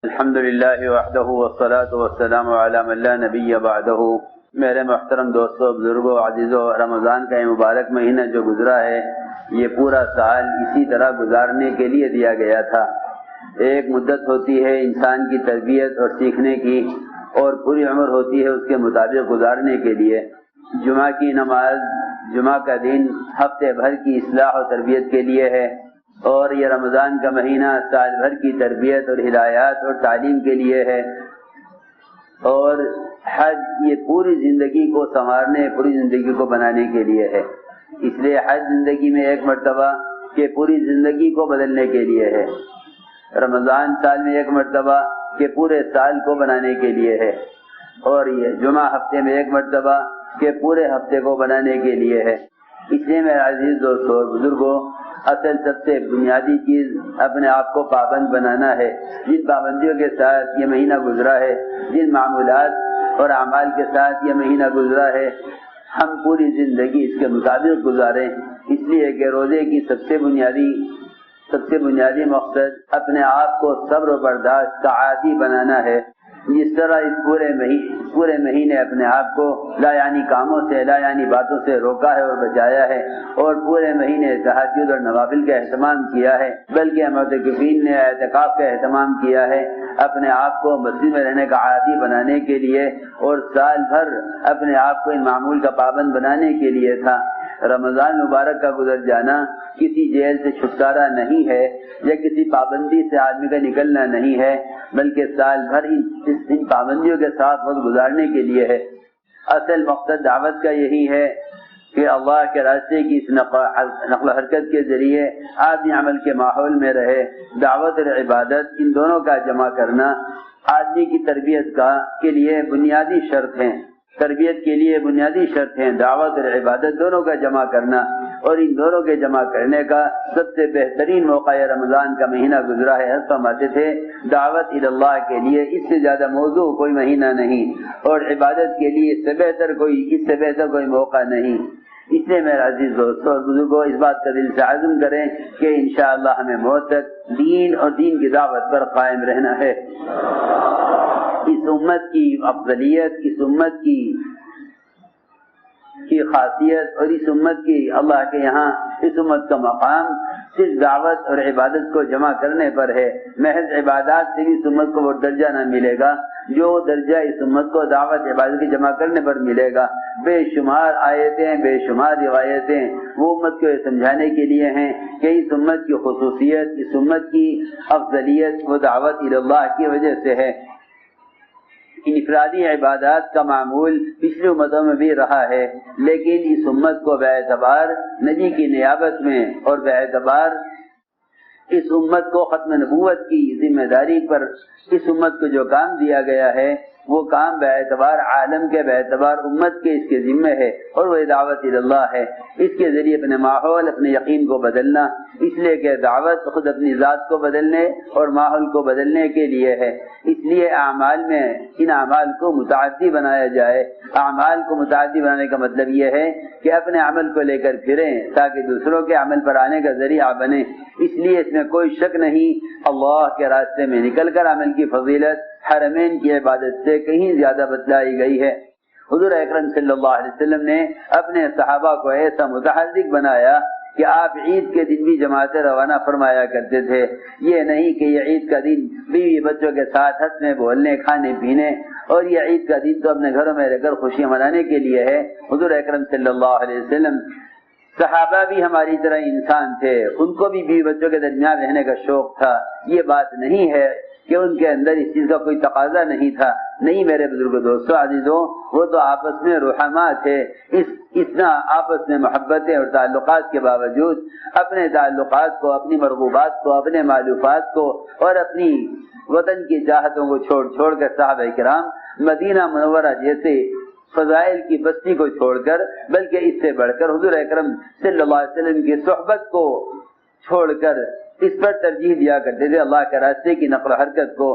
الحمدللہ وحدہ والصلاة والسلام علی من لا نبی بعدہ۔ میرے محترم دوستوں، بزرگوں، عزیزوں، رمضان کا یہ مبارک مہینہ جو گزرا ہے، یہ پورا سال اسی طرح گزارنے کے لیے دیا گیا تھا۔ ایک مدت ہوتی ہے انسان کی تربیت اور سیکھنے کی، اور پوری عمر ہوتی ہے اس کے مطابق گزارنے کے لیے۔ جمعہ کی نماز، جمعہ کا دن ہفتے بھر کی اصلاح و تربیت کے لیے ہے، اور یہ رمضان کا مہینہ سال بھر کی تربیت اور ہدایات اور تعلیم کے لیے ہے۔ اور حج یہ پوری زندگی کو سنوارنے، پوری زندگی کو بنانے کے لیے ہے۔ اس لیے حج زندگی میں ایک مرتبہ کہ پوری زندگی کو بدلنے کے لیے ہے، رمضان سال میں ایک مرتبہ کہ پورے سال کو بنانے کے لیے ہے، اور یہ جمعہ ہفتے میں ایک مرتبہ کہ پورے ہفتے کو بنانے کے لیے ہے۔ اس لیے میرے عزیز دوستوں اور بزرگوں، اصل سب سے بنیادی چیز اپنے آپ کو پابند بنانا ہے۔ جن پابندیوں کے ساتھ یہ مہینہ گزرا ہے، جن معمولات اور اعمال کے ساتھ یہ مہینہ گزرا ہے، ہم پوری زندگی اس کے مطابق گزاریں۔ اس لیے کہ روزے کی سب سے بنیادی مقصد اپنے آپ کو صبر و برداشت کا عادی بنانا ہے۔ جس طرح اس پورے مہینے اپنے آپ کو لا یعنی کاموں سے، لا یعنی باتوں سے روکا ہے اور بچایا ہے، اور پورے مہینے تہجد اور نوافل کا اہتمام کیا ہے، بلکہ معتکفین نے اعتکاف کا اہتمام کیا ہے اپنے آپ کو مسجد میں رہنے کا عادی بنانے کے لیے، اور سال بھر اپنے آپ کو ان معمول کا پابند بنانے کے لیے تھا۔ رمضان مبارک کا گزر جانا کسی جیل سے چھٹکارا نہیں ہے، یا کسی پابندی سے آدمی کا نکلنا نہیں ہے، بلکہ سال بھر ان پابندیوں کے ساتھ وقت گزارنے کے لیے ہے۔ اصل مقصد دعوت کا یہی ہے کہ اللہ کے راستے کی اس نقل و حرکت کے ذریعے آدمی عمل کے ماحول میں رہے۔ دعوت اور عبادت ان دونوں کا جمع کرنا آدمی کی تربیت کے لیے بنیادی شرط ہے۔ تربیت کے لیے بنیادی شرط ہیں دعوت اور عبادت دونوں کا جمع کرنا، اور ان دونوں کے جمع کرنے کا سب سے بہترین موقع یہ رمضان کا مہینہ گزرا ہے۔ حضرت فرماتے تھے دعوت اللہ کے لیے اس سے زیادہ موضوع کوئی مہینہ نہیں، اور عبادت کے لیے اس سے بہتر کوئی موقع نہیں۔ اس لیے میرے عزیز دوستوں اور بزرگوں، اس بات کا دل سے عزم کریں کہ انشاءاللہ ہمیں موت تک دین اور دین کی دعوت پر قائم رہنا ہے۔ اس امت کی افضلیت، اس امت کی خاصیت اور اس امت کی اللہ کے یہاں اس امت کا مقام صرف دعوت اور عبادت کو جمع کرنے پر ہے۔ محض عبادات سے اس امت کو وہ درجہ نہ ملے گا جو درجہ اس امت کو دعوت عبادت کی جمع کرنے پر ملے گا۔ بے شمار آیتیں، بے شمار روایتیں وہ امت کو یہ سمجھانے کے لیے ہیں کہ اس امت کی خصوصیت، اس امت کی افضلیت وہ دعوت اللہ کی وجہ سے ہے۔ انفرادی عبادات کا معمول پچھلی امتوں میں بھی رہا ہے، لیکن اس امت کو باعتبار نبی کی نیابت میں اور باعتبار اس امت کو ختم نبوت کی ذمہ داری پر اس امت کو جو کام دیا گیا ہے، وہ کام باعتبار عالم کے، باعتبار امت کے اس کے ذمہ ہے، اور وہ دعوت اللہ ہے۔ اس کے ذریعے اپنے ماحول، اپنے یقین کو بدلنا، اس لیے کہ دعوت خود اپنی ذات کو بدلنے اور ماحول کو بدلنے کے لیے ہے۔ اس لیے اعمال میں ان اعمال کو متعدی بنایا جائے۔ اعمال کو متعدی بنانے کا مطلب یہ ہے کہ اپنے عمل کو لے کر پھریں تاکہ دوسروں کے عمل پر آنے کا ذریعہ بنے۔ اس لیے اس میں کوئی شک نہیں، اللہ کے راستے میں نکل کر عمل کی فضیلت حرمین کی عبادت سے کہیں زیادہ بتلائی گئی ہے۔ حضور اکرم صلی اللہ علیہ وسلم نے اپنے صحابہ کو ایسا متحرک بنایا کہ آپ عید کے دن بھی جماعتیں روانہ فرمایا کرتے تھے۔ یہ نہیں کہ یہ عید کا دن بیوی بچوں کے ساتھ ہنسنے بولنے، کھانے پینے، اور یہ عید کا دن تو اپنے گھروں میں رہ کر خوشیاں منانے کے لیے ہے۔ حضور اکرم صلی اللہ علیہ وسلم، صحابہ بھی ہماری طرح انسان تھے، ان کو بھی بیوی بچوں کے درمیان رہنے کا شوق تھا۔ یہ بات نہیں ہے کہ ان کے اندر اس چیز کا کوئی تقاضا نہیں تھا، نہیں میرے بزرگوں، دوستوں، عزیزوں، وہ تو آپس میں رحماء تھے۔ اتنا آپس میں محبتیں اور تعلقات کے باوجود اپنے تعلقات کو، اپنی مرغوبات کو، اپنے مالوفات کو اور اپنی وطن کی چاہتوں کو چھوڑ کر صحابہ کرام مدینہ منورہ جیسے فضائل کی بستی کو چھوڑ کر، بلکہ اس سے بڑھ کر حضور اکرم صلی اللہ علیہ وسلم کی صحبت کو چھوڑ کر اس پر ترجیح دیا کرتے تھے، اللہ کے راستے کی نقل و حرکت کو۔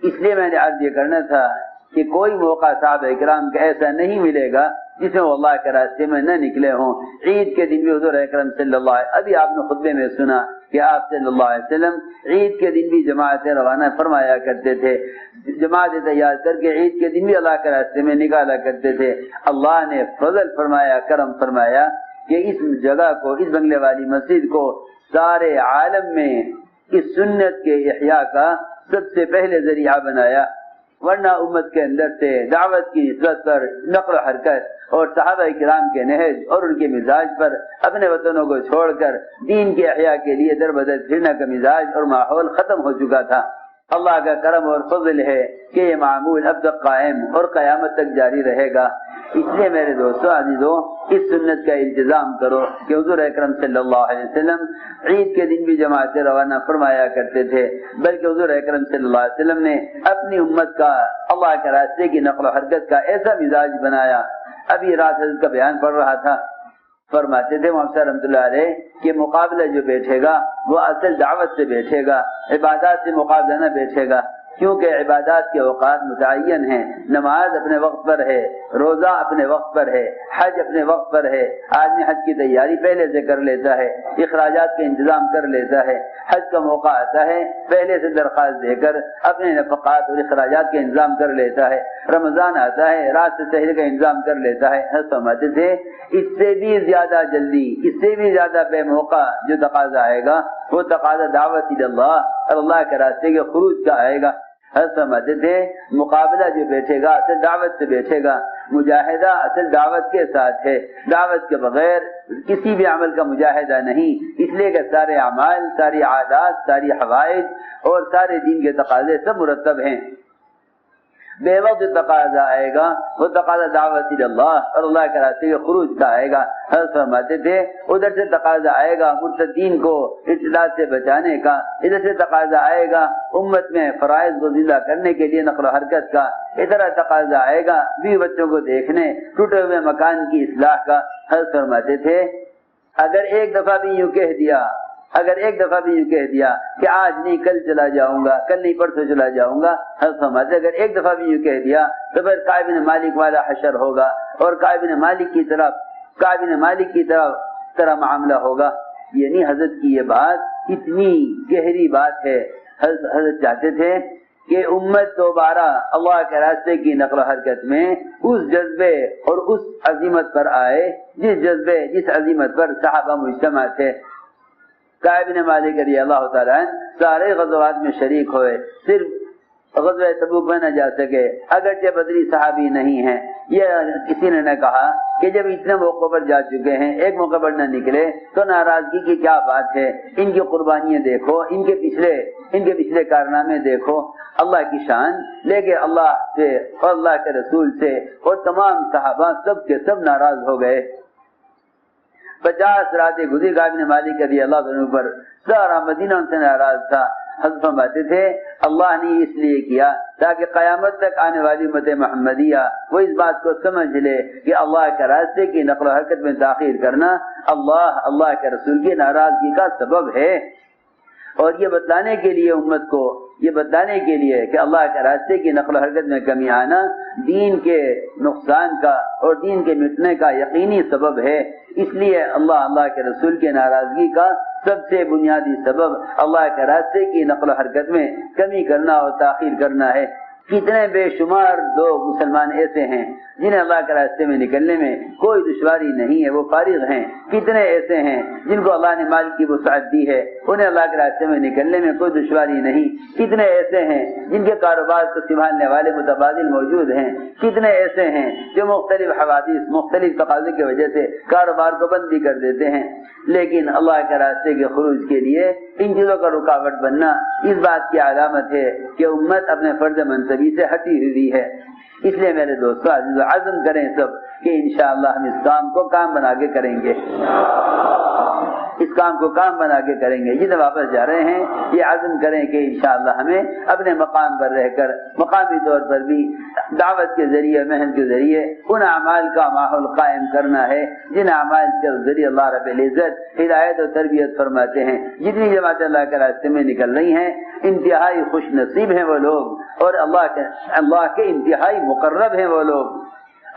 اس لیے میں نے عرض یہ کرنا تھا کہ کوئی موقع صحابہ کرام کا ایسا نہیں ملے گا جس میں وہ اللہ کے راستے میں نہ نکلے ہوں۔ عید کے دن بھی حضور اکرم صلی اللہ علیہ وسلم، ابھی آپ نے خطبے میں سنا کہ آپ صلی اللہ علیہ وسلم عید کے دن بھی جماعتیں روانہ فرمایا کرتے تھے، جماعتیں تیار کر کے عید کے دن بھی اللہ کے راستے میں نکالا کرتے تھے۔ اللہ نے فضل فرمایا، کرم فرمایا کہ اس جگہ کو، اس بنگلے والی مسجد کو سارے عالم میں اس سنت کے احیاء کا سب سے پہلے ذریعہ بنایا، ورنہ امت کے اندر سے دعوت کی نسبت پر نقل و حرکت اور صحابہ کرام کے نہج اور ان کے مزاج پر اپنے وطنوں کو چھوڑ کر دین کے احیاء کے لیے در بدر پھرنے کا مزاج اور ماحول ختم ہو چکا تھا۔ اللہ کا کرم اور فضل ہے کہ یہ معمول اب تک قائم اور قیامت تک جاری رہے گا۔ اس لیے میرے دوستو عزیزو، اس سنت کا التزام کرو کہ حضور اکرم صلی اللہ علیہ وسلم عید کے دن بھی جماعتیں روانہ فرمایا کرتے تھے، بلکہ حضور اکرم صلی اللہ علیہ وسلم نے اپنی امت کا اللہ کے راستے کی نقل و حرکت کا ایسا مزاج بنایا۔ ابھی رات حضرت کا بیان پڑھ رہا تھا، فرماتے تھے محمد رحمۃ اللہ علیہ کہ مقابلہ جو بیٹھے گا وہ اصل دعوت سے بیٹھے گا، عبادات سے مقابلہ نہ بیٹھے گا، کیونکہ عبادات کے اوقات متعین ہیں، نماز اپنے وقت پر ہے، روزہ اپنے وقت پر ہے، حج اپنے وقت پر ہے، آدمی حج کی تیاری پہلے سے کر لیتا ہے، اخراجات کا انتظام کر لیتا ہے، حج کا موقع آتا ہے پہلے سے درخواست دے کر اپنے نفقات اور اخراجات کا انتظام کر لیتا ہے، رمضان آتا ہے رات سے سحر کا انتظام کر لیتا ہے۔ فرماتے تھے اس سے بھی زیادہ جلدی، اس سے بھی زیادہ بے موقع جو تقاضا آئے گا وہ تقاضا دعوت اللہ اور اللہ کے راستے کے خروج کا آئے گا۔ فرماتے تھے مقابلہ جو بیٹھے گا اصل دعوت سے بیٹھے گا، مجاہدہ اصل دعوت کے ساتھ ہے، دعوت کے بغیر کسی بھی عمل کا مجاہدہ نہیں، اس لیے کہ سارے اعمال، ساری عادات، ساری حوائج اور سارے دین کے تقاضے سب مرتب ہیں۔ بے وقت تقاضا آئے گا وہ تقاضا دعوت اللہ اور اللہ کے راستے کے خروج کا آئے گا۔ حضرت فرماتے تھے ادھر سے تقاضا آئے گا مرتدین کو ارتداد سے بچانے کا، ادھر سے تقاضا آئے گا امت میں فرائض کو زندہ کرنے کے لیے نقل و حرکت کا، ادھر تقاضا آئے گا بیوی بچوں کو دیکھنے، ٹوٹے ہوئے مکان کی اصلاح کا۔ حضرت فرماتے تھے اگر ایک دفعہ بھی یوں کہہ دیا کہ آج نہیں کل چلا جاؤں گا، کل نہیں پرسوں چلا جاؤں گا، حضرت فرماتے اگر ایک دفعہ بھی یوں کہہ دیا تو پھر کعب بن مالک والا حشر ہوگا اور کعب بن مالک کی طرح معاملہ ہوگا۔ یعنی حضرت کی یہ بات اتنی گہری بات ہے۔ حضرت چاہتے تھے کہ امت دوبارہ اللہ کے راستے کی نقل و حرکت میں اس جذبے اور اس عظمت پر آئے جس عظمت پر صحابہ مجتمع تھے۔ کعب بن مالک رضی اللہ تعالیٰ عنہ سارے غزوات میں شریک ہوئے، صرف غزوہ تبوک میں نہ جا سکے، اگرچہ بدری صحابی نہیں ہیں۔ یہ کسی نے کہا کہ جب اتنے موقع پر جا چکے ہیں ایک موقع پر نہ نکلے تو ناراضگی کی کیا بات ہے؟ ان کی قربانیاں دیکھو، ان کے پچھلے کارنامے دیکھو، اللہ کی شان لے کے اللہ سے اور اللہ کے رسول سے اور تمام صحابہ سب کے سب ناراض ہو گئے۔ 50 راتیں گزری کعب بن مالک رضی اللہ عنہ پر، سارا مدینہ ان سے ناراض تھا۔ حضرت فرماتے تھے اللہ نے اس لیے کیا تاکہ قیامت تک آنے والی امت محمدیہ وہ اس بات کو سمجھ لے کہ اللہ کے راستے کی نقل و حرکت میں تاخیر کرنا اللہ کے رسول کی ناراضگی کا سبب ہے۔ اور یہ بتلانے کے لیے امت کو، یہ بتلانے کے لیے کہ اللہ کے راستے کی نقل و حرکت میں کمی آنا دین کے نقصان کا اور دین کے مٹنے کا یقینی سبب ہے۔ اس لیے اللہ کے رسول کی ناراضگی کا سب سے بنیادی سبب اللہ کے راستے کی نقل و حرکت میں کمی کرنا اور تاخیر کرنا ہے۔ کتنے بے شمار لوگ مسلمان ایسے ہیں جنہیں اللہ کے راستے میں نکلنے میں کوئی دشواری نہیں ہے، وہ فارغ ہیں۔ کتنے ایسے ہیں جن کو اللہ نے مال کی وسعت دی ہے، انہیں اللہ کے راستے میں نکلنے میں کوئی دشواری نہیں۔ کتنے ایسے ہیں جن کے کاروبار کو سنبھالنے والے متبادل موجود ہیں۔ کتنے ایسے ہیں جو مختلف حوادث، مختلف تقاضے کی وجہ سے کاروبار کو بند بھی کر دیتے ہیں۔ لیکن اللہ کے راستے کے خروج کے لیے ان چیزوں کا رکاوٹ بننا اس بات کی علامت ہے کہ امت اپنے فرض منصبی سے ہٹی ہوئی ہے۔ اس لیے میرے دوستو عزیز عزم کریں سب کہ انشاءاللہ ہم اس کام کو کام بنا کے کریں گے، اس کام کو کام بنا کے کریں گے۔ جنہیں واپس جا رہے ہیں یہ عزم کریں کہ انشاءاللہ ہمیں اپنے مقام پر رہ کر مقامی طور پر بھی دعوت کے ذریعے، محنت کے ذریعے ان اعمال کا ماحول قائم کرنا ہے جن اعمال کے ذریعے اللہ رب العزت ہدایت اور تربیت فرماتے ہیں۔ جتنی جماعتیں اللہ کے راستے میں نکل رہی ہیں انتہائی خوش نصیب ہیں وہ لوگ، اور اللہ کے انتہائی مقرب ہیں وہ لوگ۔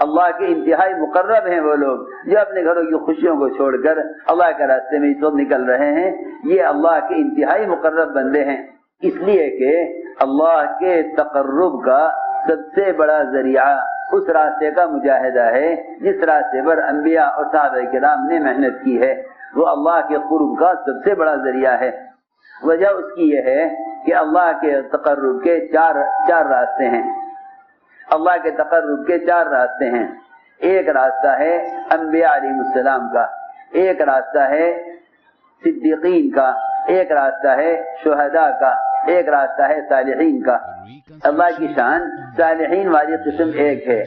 اللہ کے انتہائی مقرب ہیں وہ لوگ جو اپنے گھروں کی خوشیوں کو چھوڑ کر اللہ کے راستے میں اس وقت نکل رہے ہیں. یہ اللہ کے انتہائی مقرب بندے ہیں، اس لیے کہ اللہ کے تقرب کا سب سے بڑا ذریعہ اس راستے کا مجاہدہ ہے جس راستے پر انبیاء اور صحابہ کرام نے محنت کی ہے. وہ اللہ کے قرب کا سب سے بڑا ذریعہ ہے. وجہ اس کی یہ ہے کہ اللہ کے تقرب کے چار راستے ہیں. اللہ کے تقرب کے 4 راستے ہیں. ایک راستہ ہے انبیاء علیہ السلام کا، ایک راستہ ہے صدیقین کا، ایک راستہ ہے شہداء کا، ایک راستہ ہے صالحین کا. اللہ کی شان صالحین والی قسم ایک ہے،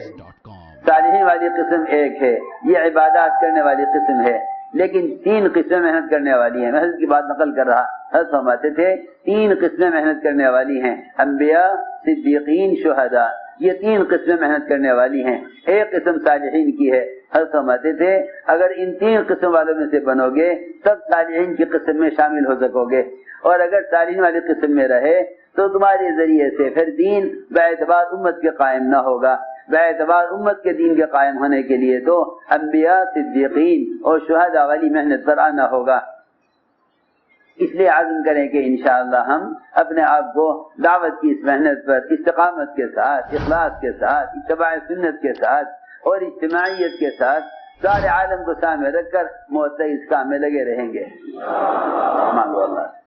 صالحین والی قسم ایک ہے، یہ عبادات کرنے والی قسم ہے. لیکن 3 قسمیں محنت کرنے والی ہیں. محنت کی بات نقل کر رہا، حضرت فرماتے تھے 3 قسمیں محنت کرنے والی ہیں، انبیاء، صدیقین، شہداء. یہ 3 قسمیں محنت کرنے والی ہیں. ایک قسم صالحین کی ہے. حضرت فرماتے تھے اگر ان 3 قسم والوں میں سے بنو گے تب صالحین کی قسم میں شامل ہو سکو گے، اور اگر صالحین والی قسم میں رہے تو تمہارے ذریعے سے پھر دین باعتبار امت کے قائم نہ ہوگا. باعتبار امت کے دین کے قائم ہونے کے لیے تو انبیاء، صدیقین اور شہداء والی محنت پر آنا ہوگا. اس لیے عزم کریں کہ انشاءاللہ ہم اپنے آپ کو دعوت کی اس محنت پر استقامت کے ساتھ، اخلاص کے ساتھ، اتباع سنت کے ساتھ اور اجتماعیت کے ساتھ سارے عالم کو سامنے رکھ کر موت تک اس کام میں لگے رہیں گے. مانگو اللہ.